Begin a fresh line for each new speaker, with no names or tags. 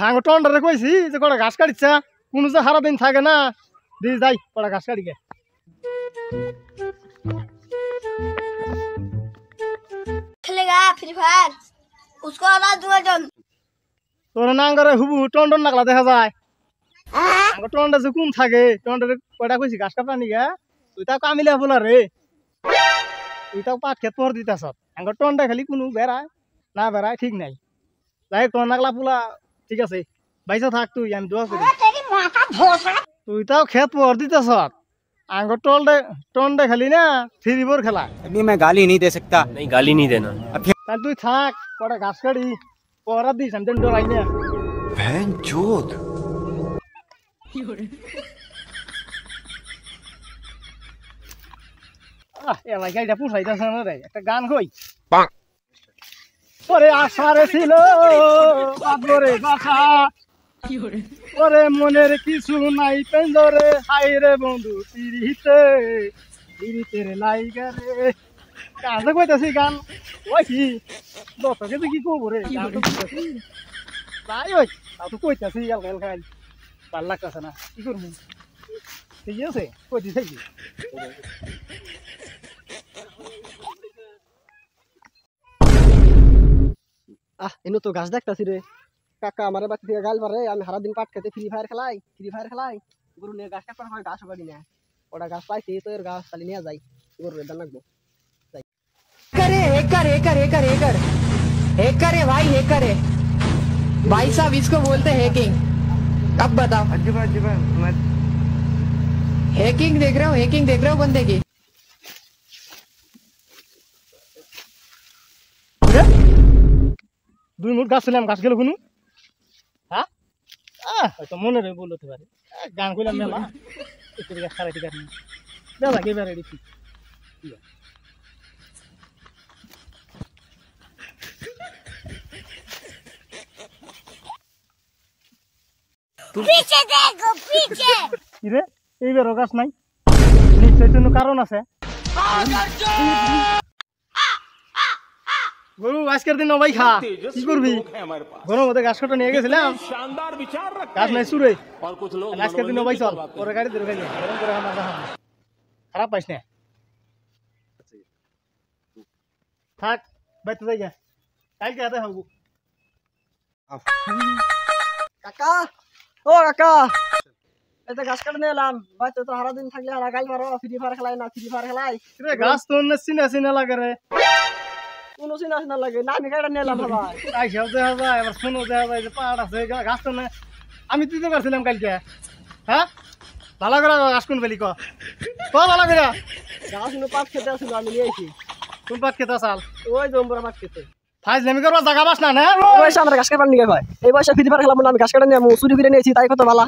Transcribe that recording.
হাঙ্গ টন্ডারে কইছি যে কটা ঘাস কাটিছা কোনো যে সারাদিন থাকে না দিয়ে যাই কটা ঘাস কাটিকে
खेलेगा फ्री फायर उसको हरा दूंगा जल
তোর নাঙ্গরে হুবু টন্ডন নাগলা দেখা যায় হাঙ্গ টন্ডা যে কোন থাকে টন্ডারে কটা কইছি ঘাস কাটা নিগা তুই তাও কামিলা বলা রে তুই তাও পাট খেত পর দিতাছ হাঙ্গ টন্ডা খালি কোনো বেড়ায় না বেড়ায় ঠিক নাই যাই তোর নাগলা পোলা ঠিক আছে বাইসা থাক তুই আমি দোয়া করি
तेरी माता भोसड़ा
তুই তাও খেত পর দিতাছ আঙ্গ টন্ডে খালি না থ্রি খেলা
अभी मैं गाली नहीं दे सकता।
नहीं गाली नहीं देना।
তাহলে তুই থাক কটা ঘাস কাটি পরা দিস আমি তো ডরাই না
बहनचोद
এলাই গাড়িটা পুষাইতেছে না রে একটা গান কই ওরে আশারে ছিল আদরে বাসা ওরে মনের কিছু নাই পেঞ্জরে হাই রে বন্ধু পিড়িতে লাইগা রে কাজে কইতাছি গান ওই কি দশকে তো কি করবো রে গান তো কইতাছি তাই ওই তাও তো কইতাছি এলকা ভাল লাগতেছে না কি করবো ঠিক আছে কইতে থাকি এনো তো গাছ দেখতাছি রে কাকা আমার বাড়ি থেকে গাল মারে আমি সারা দিন পাট খেতে ফ্রি ফায়ার খেলাই গরু নিয়ে গাছ কাটার সময় গাছ পাবি না ওটা গাছ পাইছি তো এর গাছ খালি নিয়ে যাই গরু রেদান লাগবো
करे हैकर है भाई हैकर है भाई साहब इसको बोलते हैकिंग अब बताओ हैकिंग देख रहे हो बंदे की
দুই মুঠ গাছ ছিলাম গাছ গেল কোনো হ্যাঁ হয়তো মনে রে বলতে পারে গান কইলাম মেলা একটু গাছ খারাই ঠিক আছে দাদা এবারে দেখি
पीछे देखो पीछे
কিরে এইবারও গাছ নাই নিশ্চয় কোনো কারণ আছে গরু আজকের দিন ভাই খা কি করবি গরুর মধ্যে ঘাস কাটা নিয়ে গেছিলাম গাছ নাই সুরে আজকের দিন ভাই চল পরে গাড়ি ধরে খাই গরম করে আমার খারাপ পাইস না থাক বাইতে যাই কালকে হাতে হবো কাকা ও কাকা এটা গাছ কাটে নিয়ে এলাম হয়তো তো সারা দিন থাকলে আর গাল মারো ফ্রি ফায়ার খেলাই গাছ তো চিনা লাগে রে কোনো চিনা লাগে না আমি কাটা নিয়ে এলাম ভাই আইসাও দেখা যায় এবার ফোনও দেখা যায় যে পাহাড় আছে গাছ তো না আমি দিতে পারছিলাম কালকে হ্যাঁ ভালো করে গাছ কোন বেলি ভালো করে গাছ পাট খেতে আসছিল আমি নিয়ে আইছি কোন পাট খেতে আসাল ওই জম্বুরা পাট খেতে ফাইজলামি করবা জায়গা বাস না না ওই আমরা গাছ কাটার নিয়ে ভাই এই বয়সে ফ্রি ফায়ার খেলাম না আমি গাছ কাটা নিয়ে চুরি করে নিয়েছি তাই কত ভালো